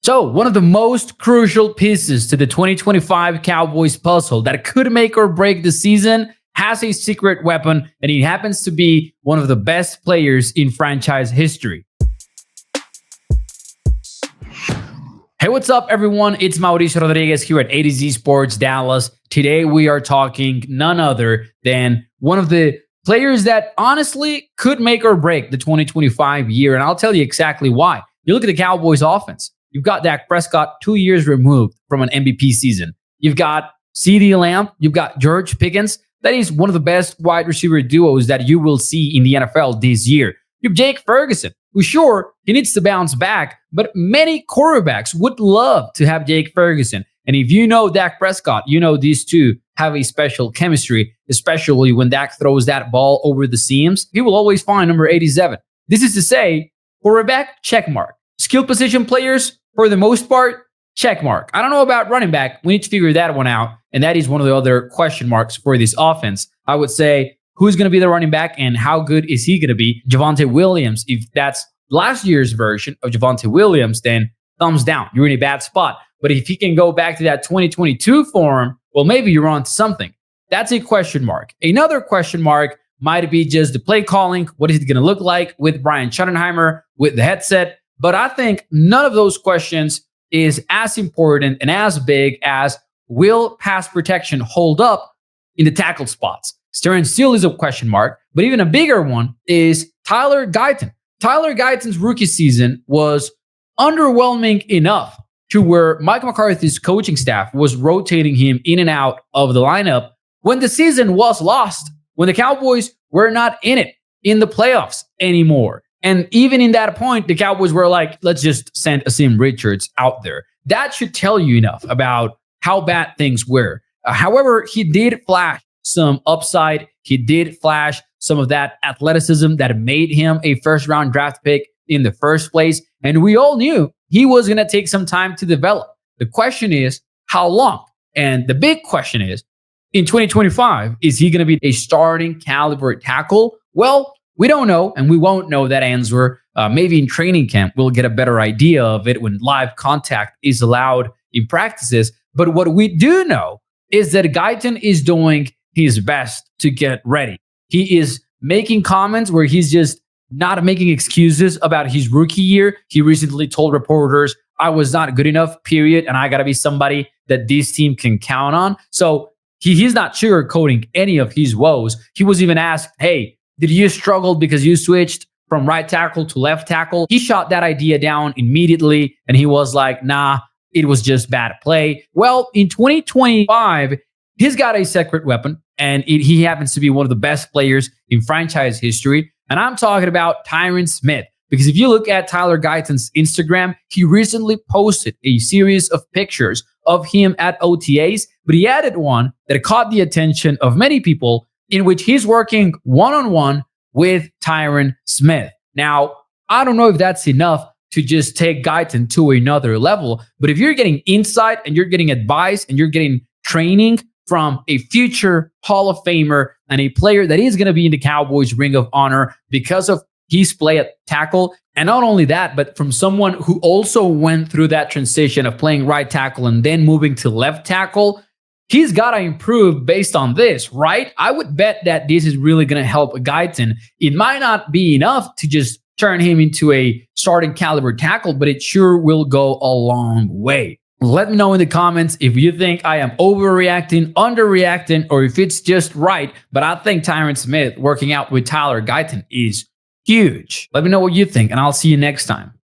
So, one of the most crucial pieces to the 2025 Cowboys puzzle that could make or break the season has a secret weapon, and he happens to be one of the best players in franchise history. Hey, what's up, everyone? It's Mauricio Rodriguez here at A to Z Sports Dallas. Today, we are talking none other than one of the players that honestly could make or break the 2025 year, and I'll tell you exactly why. You look at the Cowboys offense. You've got Dak Prescott 2 years removed from an MVP season. You've got CeeDee Lamb. You've got George Pickens. That is one of the best wide receiver duos that you will see in the NFL this year. You have Jake Ferguson, who sure, he needs to bounce back, but many quarterbacks would love to have Jake Ferguson. And if you know Dak Prescott, you know these two have a special chemistry, especially when Dak throws that ball over the seams. He will always find number 87. This is to say, quarterback, check mark. Skill position players, for the most part, check mark. I don't know about running back. We need to figure that one out. And that is one of the other question marks for this offense. I would say, who's going to be the running back and how good is he going to be? Javonte Williams, if that's last year's version of Javonte Williams, then thumbs down. You're in a bad spot. But if he can go back to that 2022 form, well, maybe you're on to something. That's a question mark. Another question mark might be just the play calling. What is it going to look like with Brian Schottenheimer, with the headset? But I think none of those questions is as important and as big as will pass protection hold up in the tackle spots? Terrence still is a question mark, but even a bigger one is Tyler Guyton. Tyler Guyton's rookie season was underwhelming enough to where Mike McCarthy's coaching staff was rotating him in and out of the lineup when the season was lost, when the Cowboys were not in it in the playoffs anymore. And even in that point, the Cowboys were like, let's just send Asim Richards out there. That should tell you enough about how bad things were. However, he did flash some upside. He did flash some of that athleticism that made him a first-round draft pick in the first place. And we all knew he was going to take some time to develop. The question is, how long? And the big question is, in 2025, is he going to be a starting caliber tackle? Well, we don't know, and we won't know that answer. Maybe in training camp, we'll get a better idea of it when live contact is allowed in practices. But what we do know is that Guyton is doing his best to get ready. He is making comments where he's just not making excuses about his rookie year. He recently told reporters, I was not good enough, period, and I got to be somebody that this team can count on. So he's not sugarcoating any of his woes. He was even asked, hey, did you struggle because you switched from right tackle to left tackle? He shot that idea down immediately, and he was like, nah, it was just bad play. Well, in 2025, he's got a secret weapon, and he happens to be one of the best players in franchise history. And I'm talking about Tyron Smith. Because if you look at Tyler Guyton's Instagram, he recently posted a series of pictures of him at OTAs, but he added one that caught the attention of many people, in which he's working one-on-one with Tyron Smith. Now, I don't know if that's enough to just take Guyton to another level, but if you're getting insight and you're getting advice and you're getting training from a future Hall of Famer and a player that is going to be in the Cowboys Ring of Honor because of his play at tackle, and not only that, but from someone who also went through that transition of playing right tackle and then moving to left tackle, he's got to improve based on this, right? I would bet that this is really going to help Guyton. It might not be enough to just turn him into a starting caliber tackle, but it sure will go a long way. Let me know in the comments if you think I am overreacting, underreacting, or if it's just right. But I think Tyron Smith working out with Tyler Guyton is huge. Let me know what you think, and I'll see you next time.